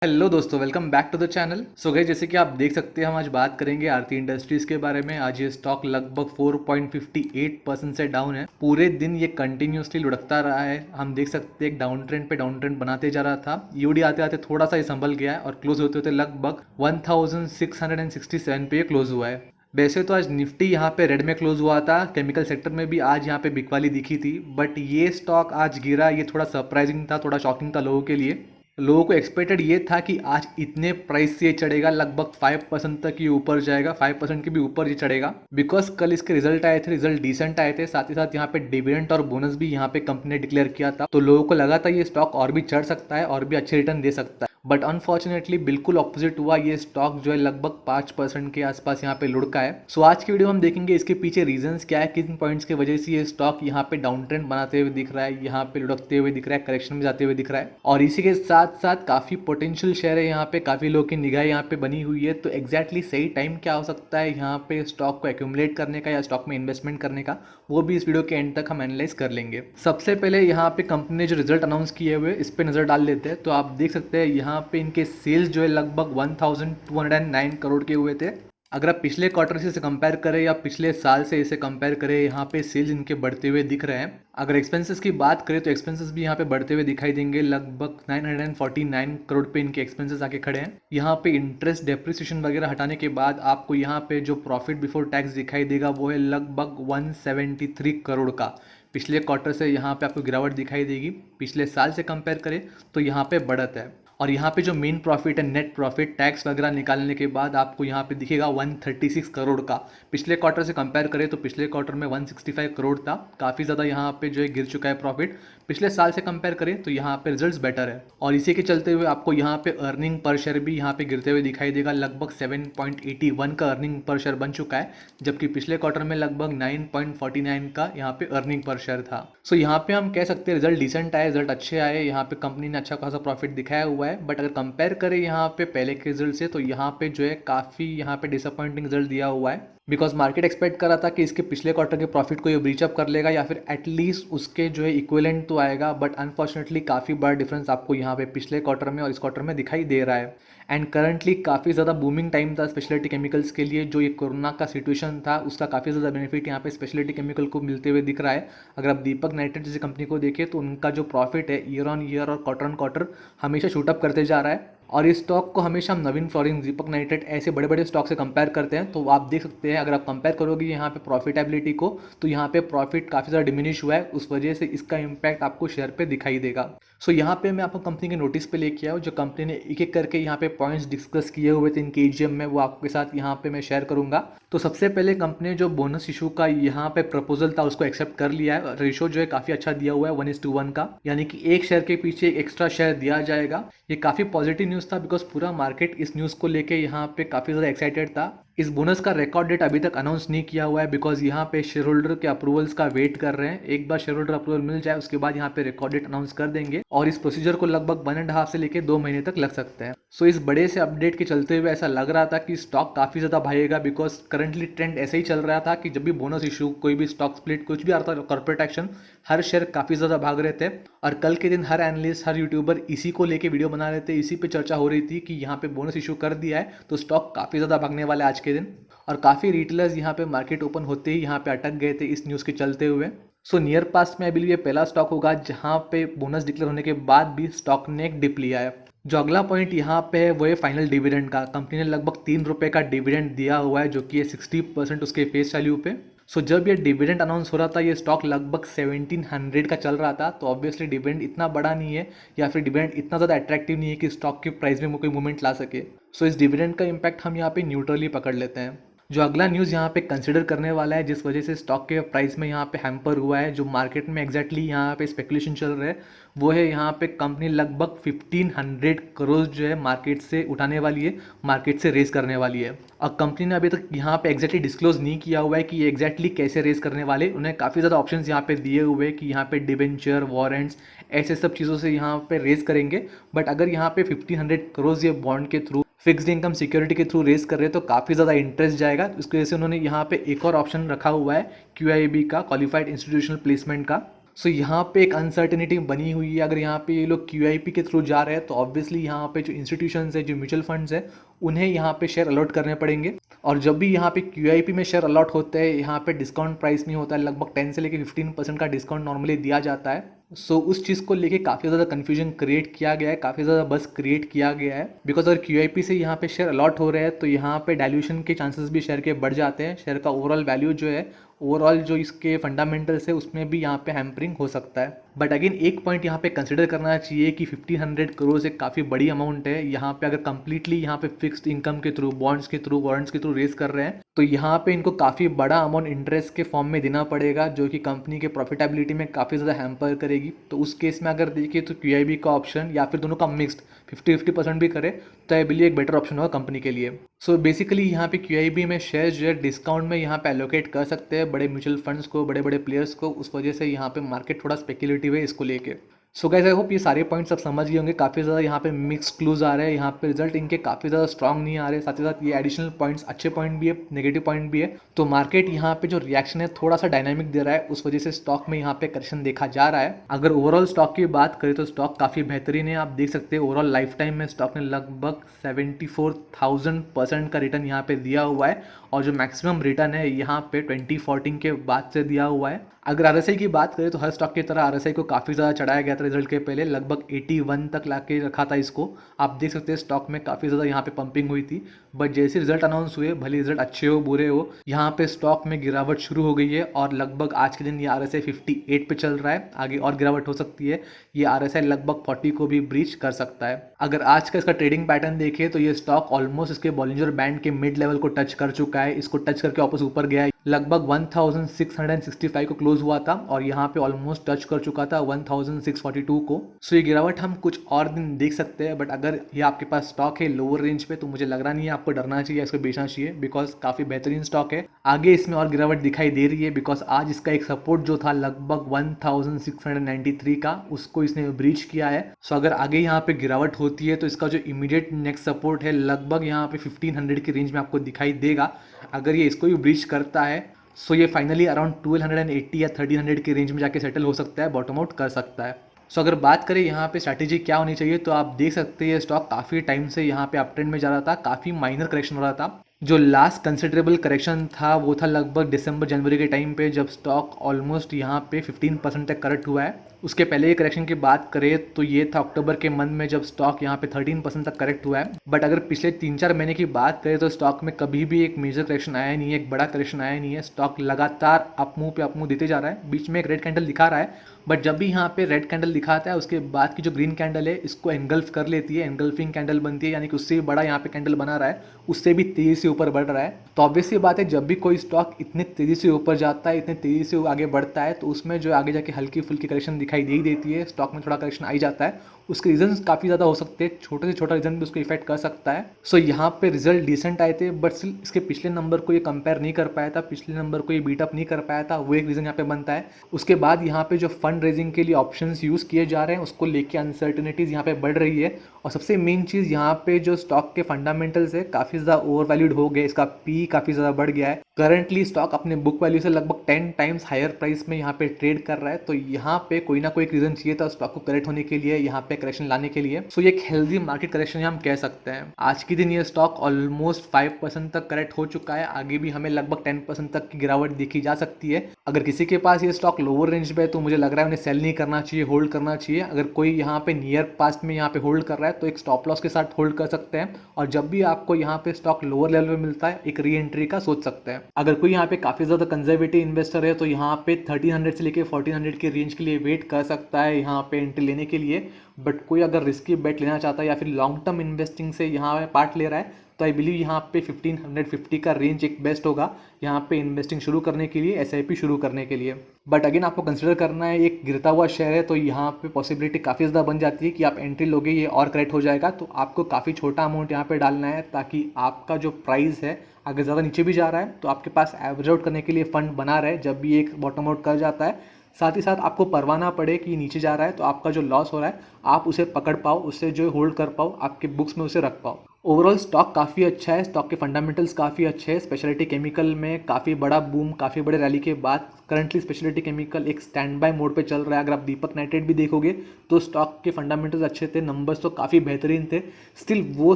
Hello दोस्तों, welcome back to the channel. So guys, जैसे कि आप देख सकते हैं हम आज बात करेंगे आरती इंडस्ट्रीज के बारे में। आज ये स्टॉक लगभग 4.58% से डाउन है। पूरे दिन ये कंटिन्यूसली लुढ़कता रहा है। हम देख सकते हैं एक डाउन ट्रेंड बनाते जा रहा था। यूडी आते आते थोड़ा सा ही संभल गया है और क्लोज होते होते लगभग 1667 पे क्लोज हुआ है। वैसे तो आज निफ्टी यहाँ पे रेड में क्लोज हुआ था। केमिकल सेक्टर में भी आज यहाँ पे बिकवाली दिखी थी, बट ये स्टॉक आज गिरा। ये थोड़ा सरप्राइजिंग था, थोड़ा शॉकिंग था लोगों के लिए। लोगों को एक्सपेक्टेड ये था कि आज इतने प्राइस से ये चढ़ेगा, लगभग 5% तक ये ऊपर जाएगा, 5% के भी ऊपर ये चढ़ेगा। बिकॉज कल इसके रिजल्ट आए थे, रिजल्ट डिसेंट आए थे। साथ ही साथ यहाँ पे डिविडेंड और बोनस भी यहाँ पे कंपनी ने डिक्लेयर किया था, तो लोगों को लगा था ये स्टॉक और भी चढ़ सकता है और भी अच्छे रिटर्न दे सकता है। बट अनफॉर्चुनेटली बिल्कुल ऑपोजिट हुआ। ये स्टॉक जो है लगभग 5% के आसपास यहाँ पे लुढ़का है। सो आज की वीडियो हम देखेंगे इसके पीछे रीजंस क्या है, किन पॉइंट्स की वजह से ये स्टॉक यहाँ पे डाउन ट्रेंड बनाते हुए दिख रहा है, यहाँ पे लुढ़कते हुए दिख रहा है, करेक्शन में जाते हुए दिख रहा है। और इसी के साथ साथ काफी पोटेंशियल शेयर है यहाँ पे, काफी लोगों की निगाह यहाँ पे बनी हुई है। तो एग्जैक्टली सही टाइम क्या हो सकता है यहाँ पे स्टॉक को एक्यूमुलेट करने का या स्टॉक में इन्वेस्टमेंट करने का, वो भी इस वीडियो के एंड तक हम एनालाइज कर लेंगे। सबसे पहले यहाँ पे कंपनी ने जो रिजल्ट अनाउंस किए हुए इस पे नजर डाल लेते हैं। तो आप देख सकते हैं यहाँ पे इनके सेल्स जो है लगभग 1209 करोड़ के हुए थे। अगर आप पिछले क्वार्टर से इसे कंपेयर करें या पिछले साल से इसे कंपेयर करें, यहाँ पे सेल्स इनके बढ़ते हुए दिख रहे हैं। अगर एक्सपेंसेस की बात करें तो एक्सपेंसेस भी यहाँ पे बढ़ते हुए दिखाई देंगे। लगभग 949 करोड़ पे इनके एक्सपेंसेस आके खड़े हैं। यहाँ पे इंटरेस्ट, डेप्रिसिएशन वगैरह हटाने के बाद आपको यहाँ पे जो प्रॉफिट बिफोर टैक्स दिखाई देगा वो है लगभग 173 करोड़ का। पिछले क्वार्टर से यहाँ पे आपको गिरावट दिखाई देगी। पिछले साल से कंपेयर करें तो यहाँ पे बढ़त है। और यहाँ पे जो मेन प्रॉफिट है, नेट प्रॉफिट टैक्स वगैरह निकालने के बाद आपको यहाँ पे दिखेगा 136 करोड़ का। पिछले क्वार्टर से कंपेयर करें तो पिछले क्वार्टर में 165 करोड़ था। काफ़ी ज़्यादा यहाँ पे जो है गिर चुका है प्रॉफिट। पिछले साल से कंपेयर करें तो यहाँ पे रिजल्ट्स बेटर है। और इसी के चलते हुए आपको यहाँ पे अर्निंग पर शेयर भी यहाँ पे गिरते हुए दिखाई देगा। लगभग 7.81 का अर्निंग पर शेयर बन चुका है, जबकि पिछले क्वार्टर में लगभग 9.49 का यहाँ पे अर्निंग पर शेयर था। सो यहाँ पे हम कह सकते हैं रिजल्ट डिसेंट आए, रिजल्ट अच्छे आए। यहाँ पे कंपनी ने अच्छा खासा प्रॉफिट दिखाया हुआ है। बट अगर कंपेयर करें यहाँ पे पहले के रिजल्ट से तो यहाँ पे जो है काफ़ी यहाँ पे डिसअपॉइंटिंग रिजल्ट दिया हुआ है। बिकॉज मार्केट एक्सपेक्ट कर रहा था कि इसके पिछले क्वार्टर के प्रॉफिट को ये ब्रीच अप कर लेगा या फिर एटलीस्ट उसके जो है इक्विवेलेंट तो आएगा। बट अनफॉर्चुनेटली काफ़ी बड़ा डिफरेंस आपको यहाँ पे पिछले क्वार्टर में और इस क्वार्टर में दिखाई दे रहा है। एंड करंटली काफ़ी ज़्यादा बूमिंग टाइम था स्पेशलिटी केमिकल्स के लिए। जो ये कोरोना का सिचुएशन था उसका काफ़ी ज़्यादा बेनिफिट यहाँ पे स्पेशलिटी केमिकल को मिलते हुए दिख रहा है। अगर आप दीपक नाइट्रेट जैसी कंपनी को देखें तो उनका जो प्रॉफिट है ईयर ऑन ईयर और क्वार्टर ऑन क्वार्टर हमेशा शूटअप करते जा रहा है। और इस स्टॉक को हमेशा हम नवीन फ्लोरिन, दीपक नाइट्रेट ऐसे बड़े बड़े स्टॉक से कंपेयर करते हैं। तो आप देख सकते हैं अगर आप कंपेयर करोगे यहाँ पे प्रॉफिटेबिलिटी को तो यहाँ पे प्रॉफिट काफ़ी ज़्यादा डिमिनिश हुआ है। उस वजह से इसका इम्पैक्ट आपको शेयर पे दिखाई देगा। सो यहाँ पे मैं आपको कंपनी के नोटिस पे लेके आया हूँ। जो कंपनी ने एक एक करके यहाँ पे पॉइंट्स डिस्कस किए हुए थे इनके एजीएम में, वो आपके साथ यहाँ पे मैं शेयर करूंगा। तो सबसे पहले कंपनी ने जो बोनस इशू का यहाँ पे प्रपोजल था उसको एक्सेप्ट कर लिया है। रेशो जो है काफ़ी अच्छा दिया हुआ है 1:1 का, यानी कि एक शेयर के पीछे एक एक्स्ट्रा शेयर दिया जाएगा। ये काफ़ी पॉजिटिव न्यूज़ था बिकॉज पूरा मार्केट इस न्यूज़ को लेके यहाँ पे काफ़ी ज़्यादा एक्साइटेड था। इस बोनस का रिकॉर्ड डेट अभी तक अनाउंस नहीं किया हुआ है बिकॉज यहाँ पे शेयर होल्डर के अप्रूवल्स का वेट कर रहे हैं। एक बार शेयर होल्डर अप्रूवल मिल जाए उसके बाद यहाँ पे रिकॉर्ड डेट अनाउंस कर देंगे और इस प्रोसीजर को लगभग 1.5 से लेकर 2 महीने तक लग सकते हैं। सो इस बड़े से अपडेट के चलते हुए ऐसा लग रहा था कि स्टॉक काफ़ी ज़्यादा भागेगा बिकॉज करंटली ट्रेंड ऐसे ही चल रहा था कि जब भी बोनस इशू, कोई भी स्टॉक स्प्लिट, कुछ भी आता था, कॉर्पोरेट एक्शन, हर शेयर काफ़ी ज़्यादा भाग रहे थे। और कल के दिन हर एनालिस्ट, हर यूट्यूबर इसी को लेके वीडियो बना रहे थे। इसी पे चर्चा हो रही थी कि यहाँ पे बोनस इशू कर दिया है तो स्टॉक काफ़ी ज़्यादा भागने वाला है आज के दिन। और काफ़ी रिटेलर्स यहाँ पे मार्केट ओपन होते ही यहाँ पे अटक गए थे इस न्यूज़ के चलते हुए। सो नियर पास्ट में आई बिलीव ये पहला स्टॉक होगा जहाँ पे बोनस डिक्लेयर होने के बाद भी स्टॉक ने एक डिप लिया है। जो अगला पॉइंट यहाँ पे है वो है फाइनल डिविडेंड का। कंपनी ने लगभग 3 रुपये का डिविडेंड दिया हुआ है जो कि है 60% उसके फेस वैल्यू पे। सो जब ये डिविडेंड अनाउंस हो रहा था ये स्टॉक लगभग 1700 का चल रहा था। तो ऑब्वियसली डिविडेंड इतना बड़ा नहीं है या फिर डिविडेंड इतना ज़्यादा अट्रैक्टिव नहीं है कि स्टॉक की प्राइस में कोई मूवमेंट ला सके। सो इस डिविडेंड का इम्पैक्ट हम यहाँ पे न्यूट्रली पकड़ लेते हैं। जो अगला न्यूज़ यहाँ पे कंसिडर करने वाला है जिस वजह से स्टॉक के प्राइस में यहाँ पे हैम्पर हुआ है, जो मार्केट में एग्जैक्टली यहाँ पे स्पेकुलेशन चल रहा है, वो है यहाँ पे कंपनी लगभग 1500 करोड़ जो है मार्केट से उठाने वाली है, मार्केट से रेस करने वाली है। और कंपनी ने अभी तक यहाँ पे एग्जैक्टली डिस्क्लोज नहीं किया हुआ है कि ये एग्जैक्टली कैसे रेस करने वाले। उन्हें काफ़ी ज़्यादा ऑप्शंस यहाँ पे दिए हुए हैं कि यहाँ पे डिबेंचर, वारंट्स, ऐसे सब चीज़ों से यहाँ पे रेस करेंगे। बट अगर यहाँ पे 1500 करोड़ ये बॉन्ड के थ्रू, फिक्स्ड इनकम सिक्योरिटी के थ्रू रेस कर रहे हैं तो काफ़ी ज़्यादा इंटरेस्ट जाएगा। उसकी वजह से उन्होंने यहाँ पे एक और ऑप्शन रखा हुआ है QIB का, क्वालिफाइड इंस्टीट्यूशनल प्लेसमेंट का। सो यहाँ पे एक अनसर्टेनिटी बनी हुई है। अगर यहाँ पे ये लोग QIP के थ्रू जा रहे हैं तो ऑब्वियसली यहाँ पे जो इंस्टीट्यूशंस है, जो म्यूचुअल फंड्स है, उन्हें यहाँ पे शेयर अलॉट करने पड़ेंगे। और जब भी यहाँ पे QIP में शेयर अलॉट होते हैं, यहाँ पे डिस्काउंट प्राइस नहीं होता है, लगभग 10 से लेकर 15% का डिस्काउंट नॉर्मली दिया जाता है। सो उस चीज़ को लेके काफ़ी ज़्यादा कन्फ्यूजन क्रिएट किया गया है, काफ़ी ज़्यादा बस क्रिएट किया गया है। बिकॉज अगर QIP से यहाँ पे शेयर अलॉट हो रहे हैं तो यहाँ पे डाइल्यूशन के चांसेस भी शेयर के बढ़ जाते हैं। शेयर का ओवरऑल वैल्यू जो है, ओवरऑल जो इसके फंडामेंटल्स है, उसमें भी यहाँ पे हैम्परिंग हो सकता है। बट अगेन एक पॉइंट यहाँ पे कंसिडर करना चाहिए कि 1500 करोड़ एक काफ़ी बड़ी अमाउंट है। यहाँ पे अगर कंप्लीटली यहाँ पे फिक्स्ड इनकम के थ्रू, बॉन्ड्स के थ्रू, वारंट्स के थ्रू रेस कर रहे हैं तो यहाँ पे इनको काफ़ी बड़ा अमाउंट इंटरेस्ट के फॉर्म में देना पड़ेगा, जो कि कंपनी के प्रॉफिटेबिलिटी में काफ़ी ज़्यादा हैम्पर करेगी। तो उस केस में अगर देखिए तो QIB का ऑप्शन या फिर दोनों का मिक्स्ड 50-50% भी करे तो आई बिलीव एक बेटर ऑप्शन होगा कंपनी के लिए। सो बेसिकली यहाँ पे QIB में शेयर जो है डिस्काउंट में यहाँ पे एलोकेट कर सकते हैं बड़े म्यूचुअल फंड्स को, बड़े बड़े प्लेयर्स को। उस वजह से यहाँ पे मार्केट थोड़ा स्पेक्युलेटिव है इसको लेके। सो गाइस आई होप ये सारे पॉइंट्स आप समझ गए होंगे। काफ़ी ज़्यादा यहाँ पे मिक्स क्लूज आ रहे हैं, यहाँ पे रिजल्ट इनके काफ़ी ज़्यादा स्ट्रॉन्ग नहीं आ रहे। साथ ही साथ ये एडिशनल पॉइंट्स, अच्छे पॉइंट भी है, नेगेटिव पॉइंट भी है। तो मार्केट यहाँ पे जो रिएक्शन है थोड़ा सा डायनामिक दे रहा है, उस वजह से स्टॉक में यहाँ पे करेक्शन देखा जा रहा है। अगर ओवरऑल स्टॉक की बात करें तो स्टॉक काफ़ी बेहतरीन है। आप देख सकते हैं ओवरऑल लाइफ टाइम में स्टॉक ने लगभग 74,000% का रिटर्न यहाँ पे दिया हुआ है। और जो मैक्सिमम रिटर्न है यहाँ पे 2014 के बाद से दिया हुआ है। अगर RSI की बात करें तो हर स्टॉक की तरह RSI को काफ़ी ज़्यादा चढ़ाया गया था रिजल्ट के पहले, लगभग 81 तक लाके रखा था इसको। आप देख सकते हैं स्टॉक में काफ़ी ज़्यादा यहाँ पे पंपिंग हुई थी। बट जैसे रिजल्ट अनाउंस हुए, भले रिजल्ट अच्छे हो बुरे हो, यहाँ पे स्टॉक में गिरावट शुरू हो गई है। और लगभग आज के दिन ये RSI 58 पे चल रहा है। आगे और गिरावट हो सकती है, ये RSI लगभग 40 को भी ब्रीच कर सकता है। अगर आज का इसका ट्रेडिंग पैटर्न देखें तो ये स्टॉक ऑलमोस्ट इसके बॉलिंजर बैंड के मिड लेवल को टच कर चुका है। इसको टच करके वापस ऊपर गया है, लगभग 1665 को क्लोज हुआ था और यहाँ पे ऑलमोस्ट टच कर चुका था 1642 को। सो ये गिरावट हम कुछ और दिन देख सकते हैं। बट अगर ये आपके पास स्टॉक है लोअर रेंज पे तो मुझे लग रहा नहीं है आपको डरना चाहिए, इसको बेचना चाहिए, बिकॉज काफ़ी बेहतरीन स्टॉक है। आगे इसमें और गिरावट दिखाई दे रही है बिकॉज आज इसका एक सपोर्ट जो था लगभग 1693 का, उसको इसने ब्रीच किया है। सो अगर आगे यहाँ पे गिरावट होती है तो इसका जो इमीडिएट नेक्स्ट सपोर्ट है लगभग यहाँ पे 1500 की रेंज में आपको दिखाई देगा। अगर ये इसको भी ब्रीच करता है सो ये फाइनली अराउंड 1280 या 1300 की रेंज में जाके सेटल हो सकता है, बॉटम आउट कर सकता है। सो अगर बात करें यहाँ पे स्ट्रैटेजी क्या होनी चाहिए तो आप देख सकते हैं स्टॉक काफ़ी टाइम से यहाँ पे अप ट्रेंड में जा रहा था, काफ़ी माइनर करेक्शन हो रहा था। जो लास्ट कंसिडरेबल करेक्शन था वो था लगभग दिसंबर जनवरी के टाइम पे, जब स्टॉक ऑलमोस्ट यहाँ पे 15% तक करेक्ट हुआ है। उसके पहले ये करेक्शन की बात करें तो ये था अक्टूबर के मंथ में, जब स्टॉक यहाँ पे 13% तक करेक्ट हुआ है। बट अगर पिछले 3-4 महीने की बात करें तो स्टॉक में कभी भी एक मेजर करेक्शन आया नहीं है, एक बड़ा करेक्शन आया नहीं है। स्टॉक लगातार अप मूव पे अप मूव देते जा रहा है। बीच में एक रेड कैंडल दिखा रहा है, बट जब भी यहाँ पे रेड कैंडल दिखाता है उसके बाद की जो ग्रीन कैंडल है इसको एंगल्फ कर लेती है, एंगल्फिंग कैंडल बनती है, यानी कि उससे भी बड़ा यहाँ पे कैंडल बना रहा है, उससे भी तेजी से ऊपर बढ़ रहा है। तो ऑब्वियसली बात है जब भी कोई स्टॉक इतनी तेजी से ऊपर जाता है, इतनी तेजी से आगे बढ़ता है, तो उसमें जो आगे जाके हल्की फुल्की करेक्शन दिखाई दे ही देती है। स्टॉक में थोड़ा करेक्शन आ ही जाता है। उसके रीजंस काफ़ी ज़्यादा हो सकते हैं, छोटे से छोटा रीजन भी उसको इफेक्ट कर सकता है। सो यहाँ पे रिजल्ट डिसेंट आए थे बट स्टिल इसके पिछले नंबर को ये कंपेयर नहीं कर पाया था, पिछले नंबर को ये बीट अप नहीं कर पाया था, वो एक रीज़न यहाँ पे बनता है। उसके बाद यहाँ पे जो फंड रेजिंग के लिए ऑप्शंस यूज़ किए जा रहे हैं उसको लेके अनसर्टेनिटीज़ यहाँ पे बढ़ रही है। और सबसे मेन चीज़ यहाँ पे जो स्टॉक के फंडामेंटल्स है काफ़ी ज़्यादा ओवर वैल्यूड हो गए, इसका पी काफ़ी ज़्यादा बढ़ गया है। करंटली स्टॉक अपने बुक वैल्यू से लगभग 10 टाइम्स हायर प्राइस में यहाँ पे ट्रेड कर रहा है। तो यहाँ पे कोई ना कोई रीज़न चाहिए था स्टॉक को करेक्ट होने के लिए, यहाँ पे करेक्शन लाने के लिए। सो ये एक हेल्दी मार्केट करेक्शन हम कह सकते हैं। आज के दिन ये स्टॉक ऑलमोस्ट 5% तक करेक्ट हो चुका है, आगे भी हमें लगभग 10% तक की गिरावट देखी जा सकती है। अगर किसी के पास ये स्टॉक लोअर रेंज पे है तो मुझे लग रहा है उन्हें सेल नहीं करना चाहिए, होल्ड करना चाहिए। अगर कोई यहाँ पे नियर पास्ट में यहाँ पे होल्ड कर रहा है तो एक स्टॉप लॉस के साथ होल्ड कर सकते हैं। और जब भी आपको यहाँ पे स्टॉक लोअर लेवल में मिलता है एक री एंट्री का सोच सकते हैं। अगर कोई यहाँ पे काफी ज्यादा कंजर्वेटिव इन्वेस्टर है तो यहाँ पे 1300 से लेके 1400 के रेंज के लिए वेट कर सकता है यहाँ पे एंट्री लेने के लिए। बट कोई अगर रिस्की बेट लेना चाहता है या फिर लॉन्ग टर्म इन्वेस्टिंग से यहाँ पे पार्ट ले रहा है तो आई बिलीव यहाँ पे 1550 का रेंज एक बेस्ट होगा यहाँ पे इन्वेस्टिंग शुरू करने के लिए, SIP शुरू करने के लिए। बट अगेन आपको कंसिडर करना है एक गिरता हुआ शेयर है तो यहाँ पे पॉसिबिलिटी काफ़ी ज़्यादा बन जाती है कि आप एंट्री लोगे ये और करेक्ट हो जाएगा। तो आपको काफ़ी छोटा अमाउंट यहाँ पे डालना है ताकि आपका जो प्राइस है अगर ज़्यादा नीचे भी जा रहा है तो आपके पास एवरेज आउट करने के लिए फंड बना रहे जब भी एक बॉटम आउट कर जाता है। साथ ही साथ आपको परवाह ना पड़े कि नीचे जा रहा है तो आपका जो लॉस हो रहा है आप उसे पकड़ पाओ, उससे जो होल्ड कर पाओ, आपके बुक्स में उसे रख पाओ। ओवरऑल स्टॉक काफ़ी अच्छा है, स्टॉक के फंडामेंटल्स काफ़ी अच्छे हैं। स्पेशलिटी केमिकल में काफ़ी बड़ा बूम, काफ़ी बड़े रैली के बाद करंटली स्पेशलिटी केमिकल एक स्टैंड बाय मोड पे चल रहा है। अगर आप दीपक नाइट्रेट भी देखोगे तो स्टॉक के फंडामेंटल्स अच्छे थे, नंबर्स तो काफ़ी बेहतरीन थे। स्टिल वो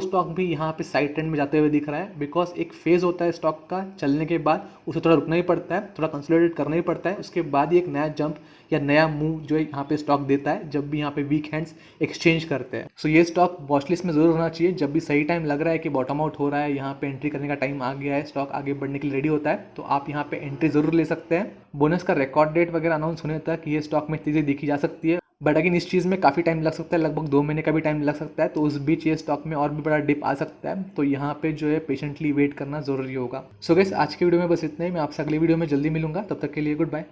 स्टॉक भी यहाँ पे साइड ट्रेंड में जाते हुए दिख रहा है, बिकॉज एक फेज़ होता है स्टॉक का चलने के बाद, उसे थोड़ा रुकना ही पड़ता है, थोड़ा कंसोलिडेट करना ही पड़ता है, उसके बाद ही एक नया जंप या नया मूव जो है यहाँ पे स्टॉक देता है, जब भी यहाँ पे वीक हैंड्स एक्सचेंज करते हैं। सो ये स्टॉक वॉच लिस्ट में जरूर होना चाहिए। जब भी सही टाइम लग रहा है कि बॉटम आउट हो रहा है, यहाँ पे एंट्री करने का टाइम आ गया है, स्टॉक आगे बढ़ने के लिए रेडी होता है, तो आप यहाँ पे एंट्री जरूर ले सकते हैं। बोनस का रिकॉर्ड डेट वगैरह अनाउंस होने तक ये स्टॉक में तेजी देखी जा सकती है, बट अगेन इस चीज़ में काफ़ी टाइम लग सकता है, लगभग 2 महीने का भी टाइम लग सकता है, तो उस बीच ये स्टॉक में और भी बड़ा डिप आ सकता है, तो यहाँ पे जो है पेशेंटली वेट करना जरूरी होगा। सो गाइस, आज की वीडियो में बस इतना ही। मैं आपसे अगली वीडियो में जल्दी मिलूंगा, तब तक के लिए गुड बाय।